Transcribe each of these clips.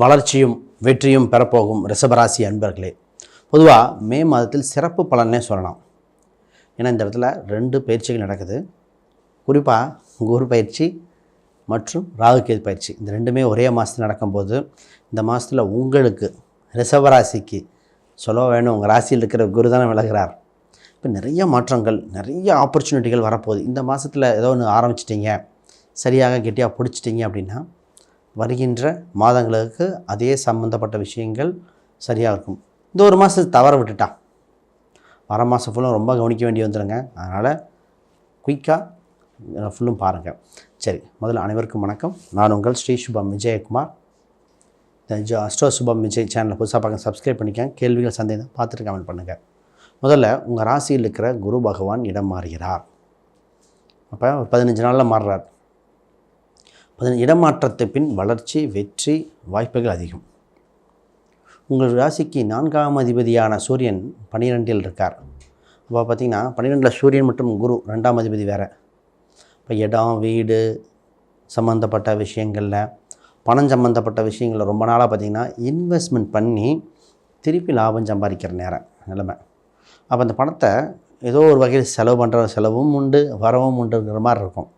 வளர்ச்சியும் வெற்றியும் பெறப்போகும் ரிஷபராசி அன்பர்களே, பொதுவாக மே மாதத்தில் சிறப்பு பலனே சொல்லலாம். ஏன்னா இந்த இடத்துல 2 பயிற்சிகள் நடக்குது. குறிப்பாக குரு பயிற்சி மற்றும் ராகுகேது பயிற்சி, இந்த 2மே ஒரே மாதத்தில் நடக்கும்போது இந்த மாதத்தில் உங்களுக்கு ரிஷபராசிக்கு சொல்ல வேணும், உங்கள் ராசியில் இருக்கிற குரு தானே விலகிறார். இப்போ நிறைய மாற்றங்கள், நிறைய ஆப்பர்ச்சுனிட்டிகள் வரப்போகுது. இந்த மாதத்தில் ஏதோ ஒன்று ஆரம்பிச்சிட்டிங்க, சரியாக கெட்டியாக பிடிச்சிட்டிங்க அப்படின்னா வருகின்ற மாதங்களுக்கு அதே சம்மந்தப்பட்ட விஷயங்கள் சரியாக இருக்கும். இந்த ஒரு மாதத்தை தவற விட்டுட்டான், வர மாதம் ஃபுல்லும் ரொம்ப கவனிக்க வேண்டி வந்துடுங்க. அதனால் குயிக்காக ஃபுல்லும் பாருங்கள். சரி, முதல்ல அனைவருக்கும் வணக்கம். நான் உங்கள் ஸ்ரீ சுபம் விஜயகுமார். இந்த அஸ்ட்ரோ சுபம் விஜய் சேனலை புதுசாக பார்க்க சப்ஸ்கிரைப் பண்ணிக்கங்க. கேள்விகள் சந்தேகம் பார்த்துட்டு கமெண்ட் பண்ணுங்கள். முதல்ல உங்கள் ராசியில் இருக்கிற குரு பகவான் இடம் மாறுகிறார். அப்போ ஒரு 15 நாளில் மாறுறார். இடமாற்றத்தை பின் வளர்ச்சி, வெற்றி வாய்ப்புகள் அதிகம். உங்கள் ராசிக்கு 4ஆம் அதிபதியான சூரியன் 12இல் இருக்கார். அப்போ பார்த்திங்கன்னா 12இல் சூரியன் மற்றும் குரு 2ஆம் அதிபதி வேறு. இப்போ இடம், வீடு சம்மந்தப்பட்ட விஷயங்களில், பணம் சம்மந்தப்பட்ட விஷயங்களில் ரொம்ப நாளாக பார்த்திங்கன்னா இன்வெஸ்ட்மெண்ட் பண்ணி திருப்பி லாபம் சம்பாதிக்கிற நிலைமை. அப்போ அந்த பணத்தை ஏதோ ஒரு வகையில் செலவு பண்ணுற செலவும் உண்டு, வரவும் உண்டுங்கிற மாதிரி இருக்கும்.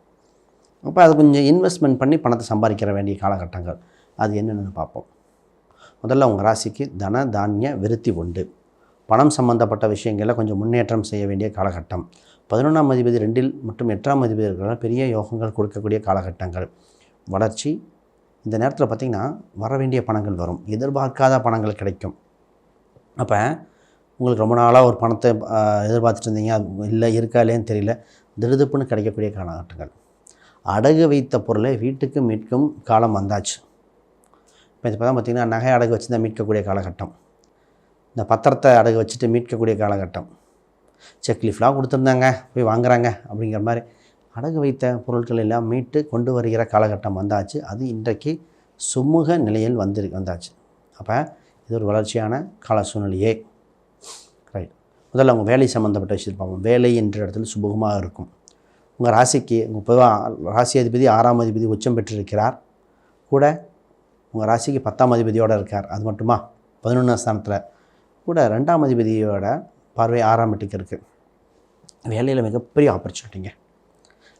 அப்போ அது கொஞ்சம் இன்வெஸ்ட்மெண்ட் பண்ணி பணத்தை சம்பாதிக்கிற வேண்டிய காலகட்டங்கள். அது என்னென்னு பார்ப்போம். முதல்ல உங்கள் ராசிக்கு தன தானிய விருத்தி உண்டு. பணம் சம்மந்தப்பட்ட விஷயங்களில் கொஞ்சம் முன்னேற்றம் செய்ய வேண்டிய காலகட்டம். 11ஆம் அதிபதி 2இல் மற்றும் 8ஆம் அதிபதிகளால் பெரிய யோகங்கள் கொடுக்கக்கூடிய காலகட்டங்கள். வளர்ச்சி. இந்த நேரத்தில் பார்த்திங்கன்னா வர வேண்டிய பணங்கள் வரும், எதிர்பார்க்காத பணங்கள் கிடைக்கும். அப்போ உங்களுக்கு ரொம்ப நாளாக ஒரு பணத்தை எதிர்பார்த்துட்டு இருந்தீங்க, அது இல்லை இருக்கா இல்லைன்னு தெரியல, திடுதுப்புன்னு கிடைக்கக்கூடிய காலகட்டங்கள். அடகு வைத்த பொருளை வீட்டுக்கு மீட்கும் காலம் வந்தாச்சு. இப்போ இப்போ தான் பார்த்திங்கன்னா நகை அடகு வச்சு தான் மீட்கக்கூடிய காலகட்டம். இந்த பத்திரத்தை அடகு வச்சுட்டு மீட்கக்கூடிய காலகட்டம். செக்லீஃப்லாம் கொடுத்துருந்தாங்க, போய் வாங்குறாங்க அப்படிங்கிற மாதிரி அடகு வைத்த பொருட்கள் எல்லாம் மீட்டு கொண்டு வருகிற காலகட்டம் வந்தாச்சு. அது இன்றைக்கு சுமூக நிலையில் வந்தாச்சு. அப்போ இது ஒரு வளர்ச்சியான கால சூழ்நிலையே. ரைட். முதல்ல அவங்க வேலை சம்மந்தப்பட்ட விஷயத்தை பார்ப்போம். வேலை என்ற இடத்துல சுமூகமாக இருக்கும். உங்கள் ராசிக்கு பொதுவாக ராசி அதிபதி 6ஆம் அதிபதி உச்சம் பெற்றிருக்கிறார். கூட உங்கள் ராசிக்கு 10ஆம் அதிபதியோடு இருக்கார். அது மட்டுமா, 11ஆம் ஸ்தானத்தில் கூட 2ஆம் அதிபதியோட பார்வை 6ஆம் வீட்டுக்கு இருக்குது. வேலையில் மிகப்பெரிய ஆப்பர்ச்சுனிட்டிங்க.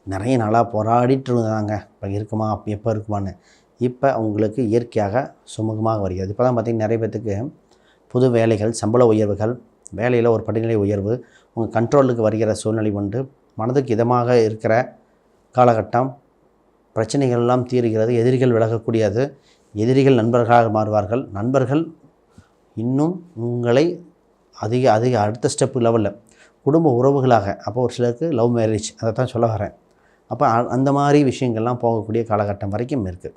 நிறைய நாளாக போராடிட்டு இருந்தாங்க, இப்போ இருக்குமா எப்போ இருக்குமான்னு. இப்போ உங்களுக்கு இயற்கையாக சுமூகமாக வருகிறது. இப்போ தான் பார்த்திங்கன்னா நிறைய பேர்த்துக்கு புது வேலைகள், சம்பள உயர்வுகள், வேலையில் ஒரு படிநிலை உயர்வு உங்கள் கண்ட்ரோலுக்கு வருகிற சூழ்நிலை உண்டு. மனதுக்கு இதமாக இருக்கிற காலகட்டம். பிரச்சனைகள் எல்லாம் தீருகிறது. எதிரிகள் விலகக்கூடியது. எதிரிகள் நண்பர்களாக மாறுவார்கள். நண்பர்கள் இன்னும் உங்களை அதிக அடுத்த ஸ்டெப்பு லெவலில் குடும்ப உறவுகளாக, அப்போ ஒரு சிலருக்கு லவ் மேரேஜ், அதை தான் சொல்ல வரேன். அப்போ அந்த மாதிரி விஷயங்கள்லாம் போகக்கூடிய காலகட்டம் வரைக்கும் இருக்குது.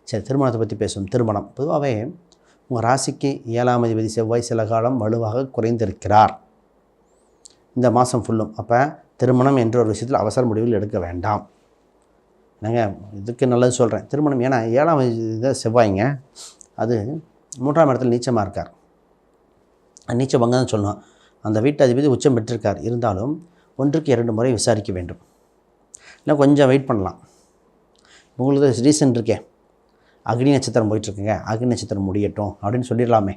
சரி, திருமணத்தை பற்றி பேசுவோம். திருமணம் பொதுவாகவே உங்கள் ராசிக்கு 7ஆம் அதிபதி செவ்வாய் சில காலம் வலுவாக குறைந்திருக்கிறார் இந்த மாதம் ஃபுல்லும். அப்போ திருமணம் என்ற ஒரு விஷயத்தில் அவசர முடிவில் எடுக்க வேண்டாம். நாங்கள் இதுக்கு நல்லது சொல்கிறேன். திருமணம் ஏன்னா 7ஆம் அதிபதி செவ்வாய்ங்க, அது 3ஆம் இடத்துல நீச்சமாக இருக்கார். நீச்ச பங்கம் தான் சொல்லணும். அந்த வீட்டு அதிபதி உச்சம் பெற்றிருக்கார். இருந்தாலும் 1க்கு 2 முறை விசாரிக்க வேண்டும். இல்லை கொஞ்சம் வெயிட் பண்ணலாம். உங்களுக்கு ரீசன் இருக்கேன், அக்னி நட்சத்திரம் போயிட்டுருக்குங்க, அக்னி நட்சத்திரம் முடியட்டும் அப்படின்னு சொல்லிடலாமே.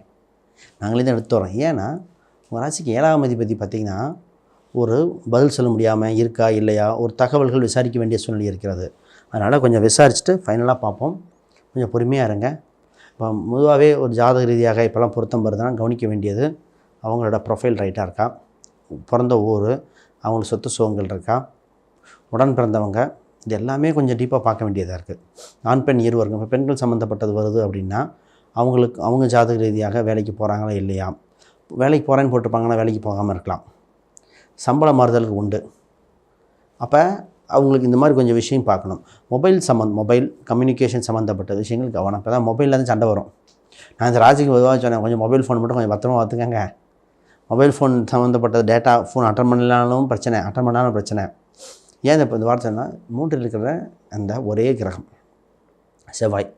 நாங்களே தான் எடுத்து வரோம். ஏன்னா உங்கள் ராசிக்கு 7ஆம் அதிபதி பார்த்திங்கன்னா ஒரு பதில் சொல்ல முடியாமல் இருக்கா இல்லையா, ஒரு தகவல்கள் விசாரிக்க வேண்டிய சூழ்நிலை இருக்கிறது. அதனால் கொஞ்சம் விசாரிச்சுட்டு ஃபைனலாக பார்ப்போம். கொஞ்சம் பொறுமையாக இருங்க. இப்போ பொதுவாகவே ஒரு ஜாதக ரீதியாக இப்போலாம் பொருத்தம் வருதுன்னா கவனிக்க வேண்டியது அவங்களோட ப்ரொஃபைல் ரைட்டாக இருக்கா, பிறந்த ஊர், அவங்களுக்கு சொத்து சுகங்கள் இருக்கா, உடன் பிறந்தவங்க, இது எல்லாமே கொஞ்சம் டீப்பாக பார்க்க வேண்டியதாக இருக்குது. ஆண் பெண் இருவருக்கும். இப்போ பெண்கள் சம்மந்தப்பட்டது வருது அப்படின்னா அவங்க ஜாதக ரீதியாக வேலைக்கு போகிறாங்களா இல்லையா, வேலைக்கு போகிறேன்னு போட்டிருப்பாங்கன்னா வேலைக்கு போகாமல் இருக்கலாம், சம்பள மாறுதலுக்கு உண்டு. அப்போ அவங்களுக்கு இந்த மாதிரி கொஞ்சம் விஷயம் பார்க்கணும். மொபைல் கம்யூனிகேஷன் சம்மந்தப்பட்ட விஷயங்கள் கவனம். இப்போ தான் மொபைலில் தான் சண்டை வரும். நான் இந்த ராஜிக்கு பொதுவாக சொன்னேன், கொஞ்சம் மொபைல் ஃபோன் மட்டும் கொஞ்சம் பத்திரமா பார்த்துக்கங்க. மொபைல் ஃபோன் சம்மந்தப்பட்ட டேட்டா ஃபோன் அட்டன் பண்ணாலும் பிரச்சனை, அட்டன் பண்ணாலும் பிரச்சனை. ஏன் இந்த வார்த்தைன்னா 3இல் இருக்கிற அந்த ஒரே கிரகம் செவ்வாய்.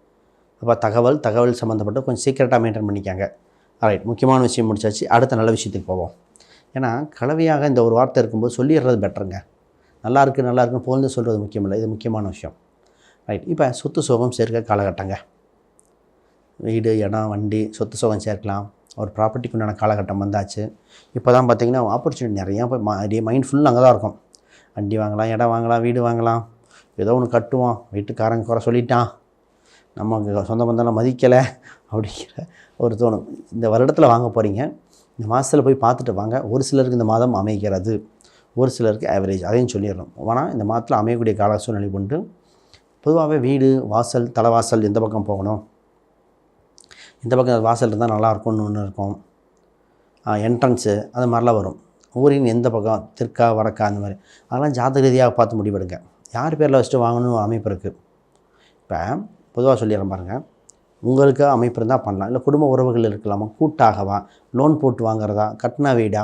அப்போ தகவல் சம்மந்தப்பட்ட கொஞ்சம் சீக்கிரட்டாக மெயின்டைன் பண்ணிக்காங்க. ரைட், முக்கியமான விஷயம் முடிச்சாச்சு. அடுத்த நல்ல விஷயத்துக்கு போவோம். ஏன்னா கலவையாக இந்த ஒரு வார்த்தை இருக்கும்போது சொல்லிடுறது பெட்டருங்க. நல்லா இருக்குன்னு புகழ்ந்து சொல்கிறது முக்கியம் இல்லை, இது முக்கியமான விஷயம். ரைட். இப்போ சொத்து சுகம் சேர்க்க காலகட்டங்க. வீடு, இடம், வண்டி, சொத்து சுகம் சேர்க்கலாம். ஒரு ப்ராப்பர்ட்டிக்கு உண்டான காலகட்டம் வந்தாச்சு. இப்போ தான் பார்த்திங்கன்னா ஆப்பர்ச்சுனிட்டி நிறையா போய் மைண்ட் ஃபுல்லாக அங்கே தான் இருக்கும். வண்டி வாங்கலாம், இடம் வாங்கலாம், வீடு வாங்கலாம், ஏதோ ஒன்று கட்டுவோம், வீட்டுக்காரங்க குறை சொல்லிட்டான், நம்ம சொந்த பந்தம்லாம் மதிக்கலை அப்படிங்கிற ஒரு தோணும். இந்த வருடத்தில் வாங்க போகிறீங்க, இந்த மாதத்தில் போய் பார்த்துட்டு வாங்க. ஒரு சிலருக்கு இந்த மாதம் அமைகிறது, ஒரு சிலருக்கு ஆவரேஜ், அதையும் சொல்லிடுறோம். ஆனால் இந்த மாதத்தில் அமையக்கூடிய கால சூழ்நிலை உண்டு. பொதுவாகவே வீடு, வாசல், தலைவாசல் எந்த பக்கம் போகணும், இந்த பக்கம் வாசல் இருந்தால் நல்லாயிருக்கும்னு ஒன்று இருக்கும். என்ட்ரன்ஸு அது மாதிரிலாம் வரும். ஊரின் எந்த பக்கம், தெற்கா வடக்கா, அந்த மாதிரி அதெல்லாம் ஜாதக ரீதியாக பார்த்து முடிவெடுங்க. யார் பேரில் வச்சுட்டு வாங்கணும்னு அமைப்பு இருக்குது. இப்போ பொதுவாக சொல்லிடுறேன் பாருங்கள், உங்களுக்கு அமைப்பு இருந்தால் பண்ணலாம். இல்லை குடும்ப உறவுகள் இருக்கலாமா, கூட்டாகவா, லோன் போட்டு வாங்குறதா, கட்டினா வீடா,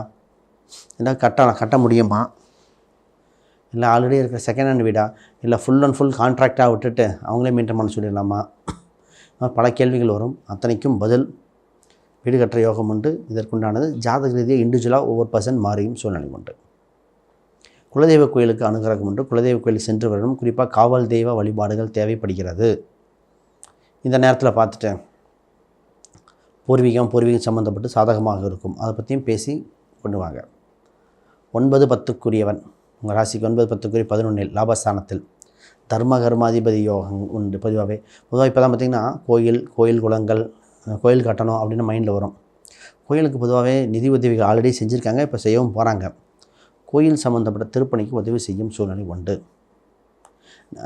இல்லை கட்ட முடியுமா, இல்லை ஆல்ரெடி இருக்கிற செகண்ட் ஹேண்ட் வீடா, இல்லை ஃபுல் அண்ட் ஃபுல் கான்ட்ராக்டாக விட்டுட்டு அவங்களே மெயின்டைன் பண்ண சொல்லிடலாமா, பல கேள்விகள் வரும். அத்தனைக்கும் பதில் வீடு கட்டுற யோகம் உண்டு. இதற்குண்டானது ஜாதக ரீதியாக இண்டிவிஜுவலாக ஒவ்வொரு பர்சன் மாறியும் சூழ்நிலை உண்டு. குலதெய்வ கோயிலுக்கு அனுகிரகம் உண்டு. குலதெய்வ கோயிலுக்கு சென்று வரணும். குறிப்பாக காவல் தெய்வ வழிபாடுகள் தேவைப்படுகிறது. இந்த நேரத்தில் பார்த்துட்டு பூர்வீகம் சம்மந்தப்பட்டு சாதகமாக இருக்கும், அதை பற்றியும் பேசி கொண்டு வாங்க. 9-10க்குரியவன், உங்கள் ராசிக்கு 9-10க்குரிய 11 லாபஸ்தானத்தில் தர்ம கர்மாதிபதி யோகம் உண்டு. பொதுவாக இப்போ தான் பார்த்திங்கன்னா கோயில் குளங்கள், கோயில் கட்டணும் அப்படின்னு மைண்டில் வரும். கோயிலுக்கு பொதுவாகவே நிதி உதவிகள் ஆல்ரெடி செஞ்சுருக்காங்க, இப்போ செய்யவும் போகிறாங்க. கோயில் சம்மந்தப்பட்ட திருப்பணிக்கு உதவி செய்யும் சூழ்நிலை உண்டு.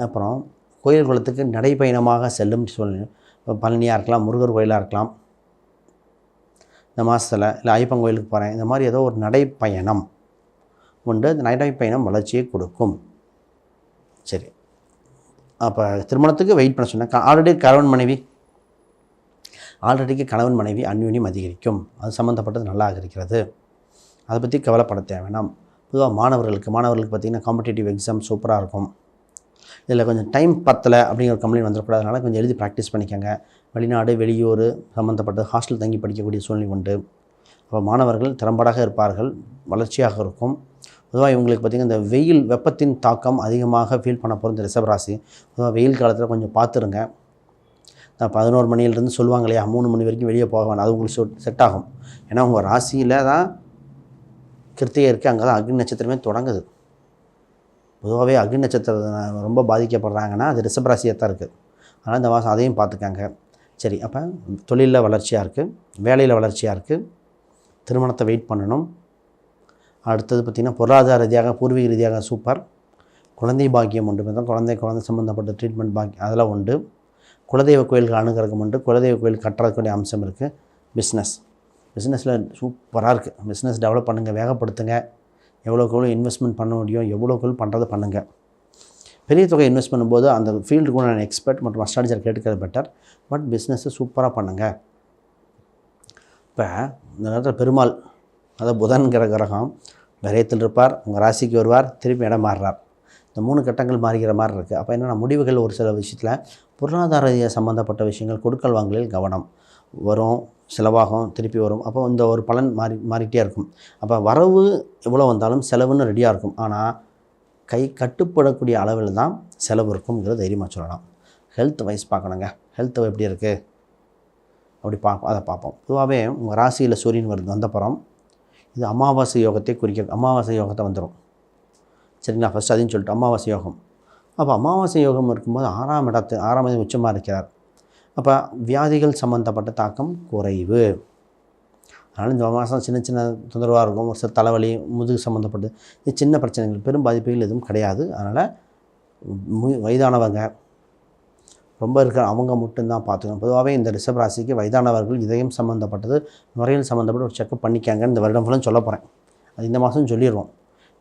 அப்புறம் கோயில் குளத்துக்கு நடைப்பயணமாக செல்லும் சூழ்நிலை, பழனியாக இருக்கலாம், முருகர் கோயிலாக இருக்கலாம். இந்த மாதத்தில் இல்லை ஐயப்பன் கோயிலுக்கு போகிறேன், இந்த மாதிரி ஏதோ ஒரு நடைப்பயணம் உண்டு. அந்த நடைப்பயணம் வளர்ச்சியை கொடுக்கும். சரி, அப்போ திருமணத்துக்கு வெயிட் பண்ண சொன்னேன். ஆல்ரெடிக்கு கணவன் மனைவி அந்யோன்யம் அதிகரிக்கும், அது சம்மந்தப்பட்டது நல்லா இருக்கிறது, அதை பற்றி கவலைப்பட தேவையாம். பொதுவாக மாணவர்களுக்கு பார்த்திங்கன்னா காம்படிட்டிவ் எக்ஸாம் சூப்பராக இருக்கும். இதில் கொஞ்சம் டைம் பத்தலை அப்படிங்கிற கம்ப்ளைண்ட் வந்துடக்கூடாதனால கொஞ்சம் எழுதி ப்ராக்டிஸ் பண்ணிக்கோங்க. வெளிநாடு, வெளியூர் சம்மந்தப்பட்டது ஹாஸ்டல் தங்கி படிக்கக்கூடிய சூழ்நிலை உண்டு. அப்போ மாணவர்கள் திறம்படாக இருப்பார்கள், வளர்ச்சியாக இருக்கும். பொதுவாக இவங்களுக்கு பார்த்திங்கன்னா இந்த வெப்பத்தின் தாக்கம் அதிகமாக ஃபீல் பண்ண போகிற இந்த ரிஷபராசி. பொதுவாக வெயில் காலத்தில் கொஞ்சம் பார்த்துருங்க. 11 மணியிலிருந்து சொல்லுவாங்க இல்லையா, 3 மணி வரைக்கும் வெளியே போக வேண்டாம், அது உங்களுக்கு செட் ஆகும். ஏன்னா உங்கள் ராசியில் தான் கிருத்திகை இருக்குது, அங்கே தான் அக்னி நட்சத்திரமே தொடங்குது. பொதுவாகவே அக்னி நட்சத்திரம் ரொம்ப பாதிக்கப்படுறாங்கன்னா அது ரிஷபராசியாக தான் இருக்குது. அதனால் இந்த மாதம் அதையும் பார்த்துக்காங்க. சரி, அப்போ தொழிலில் வளர்ச்சியாக இருக்குது, வேலையில் வளர்ச்சியாக இருக்குது, திருமணத்தை வெயிட் பண்ணணும். அடுத்தது பார்த்திங்கன்னா பொருளாதார ரீதியாக பூர்வீக ரீதியாக சூப்பர். குழந்தை பாக்கியம் உண்டு, தான் குழந்தை சம்மந்தப்பட்ட ட்ரீட்மெண்ட் பாக்கியம் அதெல்லாம் உண்டு. குலதெய்வ கோயிலுக்கு அனுகிரகம் உண்டு. குலதெய்வ கோயில் கட்டுறதுக்கூடிய அம்சம் இருக்குது. பிஸ்னஸில் சூப்பராக இருக்குது. பிஸ்னஸ் டெவலப் பண்ணுங்கள், வேகப்படுத்துங்க. எவ்வளோக்கு இன்வெஸ்ட்மெண்ட் பண்ண முடியும், எவ்வளோக்கு பண்ணுறது பண்ணுங்கள். பெரிய தொகை இன்வெஸ்ட் பண்ணும்போது அந்த ஃபீல்டுக்கு நான் எக்ஸ்பர்ட் மற்றும் அஸ்ட்ராலஜர் கேட்டுக்கிறது பெட்டர். பட் பிஸ்னஸை சூப்பராக பண்ணுங்கள். இப்போ இந்த நேரத்தில் பெருமாள், அதாவது புதன்கிற கிரகம் விரயத்தில் இருப்பார், உங்கள் ராசிக்கு வருவார், திருப்பி இடம் மாறுறார். இந்த 3 கட்டங்கள் மாறுகிற மாதிரி இருக்குது. அப்போ என்னென்ன முடிவுகள், ஒரு சில விஷயத்தில் பொருளாதார சம்மந்தப்பட்ட விஷயங்கள், கொடுக்கல் வாங்கலில் கவனம் வரும், செலவாகும், திருப்பி வரும். அப்போ இந்த ஒரு பலன் மாறிக்கிட்டே இருக்கும். அப்போ வரவு எவ்வளோ வந்தாலும் செலவுன்னு ரெடியாக இருக்கும். ஆனால் கை கட்டுப்படக்கூடிய அளவில் தான் செலவு இருக்கும்ங்கிறது தைரியமாக சொல்லலாம். ஹெல்த் வைஸ் பார்க்கணுங்க. ஹெல்த் எப்படி இருக்குது அப்படி அதை பார்ப்போம். பொதுவாகவே உங்கள் ராசியில் சூரியன் வந்தப்புறம் இது அமாவாசை யோகத்தை அமாவாசை யோகத்தை வந்துடும். சரிங்களா, ஃபஸ்ட்டு அதையும் சொல்லிட்டு அமாவாசை யோகம். அப்போ அமாவாசை யோகம் இருக்கும்போது 6ஆம் இடத்து உச்சமாக இருக்கிறார். அப்போ வியாதிகள் சம்மந்தப்பட்ட தாக்கம் குறைவு. அதனால் இந்த மாதம் சின்ன தொந்தரவாக இருக்கும். ஒரு சில தலைவலி, முதுகு சம்மந்தப்பட்டு இது சின்ன பிரச்சனைகள், பெரும் பாதிப்புகள் எதுவும் கிடையாது. அதனால் வயதானவங்க ரொம்ப இருக்கிற அவங்க மட்டும்தான் பார்த்துக்கணும். பொதுவாகவே இந்த ரிஷப ராசிக்கு வயதானவர்கள் இதயம் சம்மந்தப்பட்டது, நுரையீரல் சம்மந்தப்பட்ட ஒரு செக்கப் பண்ணிக்காங்க. இந்த வருடம் ஃபுல்லும் சொல்ல போகிறேன், அது இந்த மாதம் சொல்லிடுவோம்.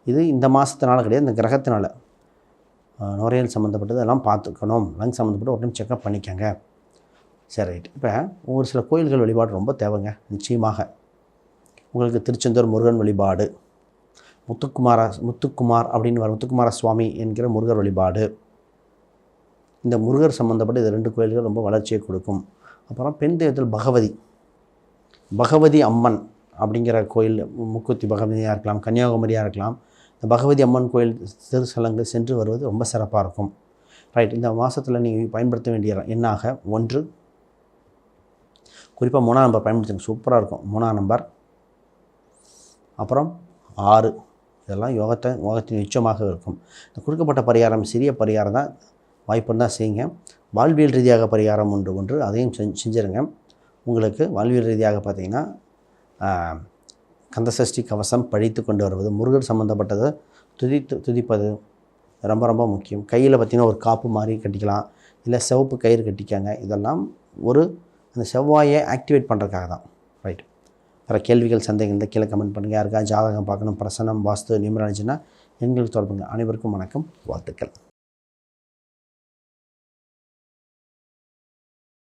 இது இந்த மாதத்தினால கிடையாது, இந்த கிரகத்தினால நுரையீரல் சம்மந்தப்பட்டது எல்லாம் பார்த்துக்கணும். லங் சம்மந்தப்பட்ட ஒரு டைம் செக்கப் பண்ணிக்கங்க. சரி, ரைட். இப்போ ஒரு சில கோயில்கள் வழிபாடு ரொம்ப தேவைங்க. நிச்சயமாக உங்களுக்கு திருச்செந்தூர் முருகன் வழிபாடு, முத்துக்குமார் அப்படின்னு வர முத்துக்குமார சுவாமி என்கிற முருகர் வழிபாடு, இந்த முருகர் சம்மந்தப்பட்ட இது 2 கோயில்கள் ரொம்ப வளர்ச்சியை கொடுக்கும். அப்புறம் பெண் தெய்வத்தில் பகவதி அம்மன் அப்படிங்கிற கோயில், முக்குத்தி பகவதியாக இருக்கலாம், கன்னியாகுமரியாக இருக்கலாம். இந்த பகவதி அம்மன் கோயில் திருஸ்தலங்கள் சென்று வருவது ரொம்ப சிறப்பாக இருக்கும். ரைட். இந்த மாதத்தில் நீங்கள் பயன்படுத்த வேண்டிய எண்ணாக 1, குறிப்பாக 3ஆம் நம்பர் பயன்படுத்துங்க, சூப்பராக இருக்கும். 3ஆம் நம்பர், அப்புறம் 6, இதெல்லாம் யோகத்தின் உச்சமாக இருக்கும். இந்த கொடுக்கப்பட்ட பரிகாரம் சிறிய பரிகாரம் தான், வாய்ப்பு இருந்தால் செய்யுங்க. வாழ்வியல் ரீதியாக பரிகாரம் ஒன்று அதையும் செஞ்சுருங்க. உங்களுக்கு வாழ்வியல் ரீதியாக பார்த்திங்கன்னா கந்தசஷ்டி கவசம் படித்து கொண்டு வருவது, முருகர் சம்மந்தப்பட்டதை துதிப்பது ரொம்ப ரொம்ப முக்கியம். கையில் பார்த்திங்கன்னா ஒரு காப்பு மாதிரி கட்டிக்கலாம், இல்லை சிவப்பு கயிறு கட்டிக்காங்க. இதெல்லாம் அந்த செவ்வாயை ஆக்டிவேட் பண்ணுறதுக்காக தான். ரைட். வேறு கேள்விகள் சந்தேகங்கள் இருந்தால் கீழே கமெண்ட் பண்ணுங்கள். யாருக்கா ஜாதகம் பார்க்கணும், பிரசனம், வாஸ்து, நியூமராலஜினா எங்களுக்கு தொடர்புங்க. அனைவருக்கும் வணக்கம், வாழ்த்துக்கள்.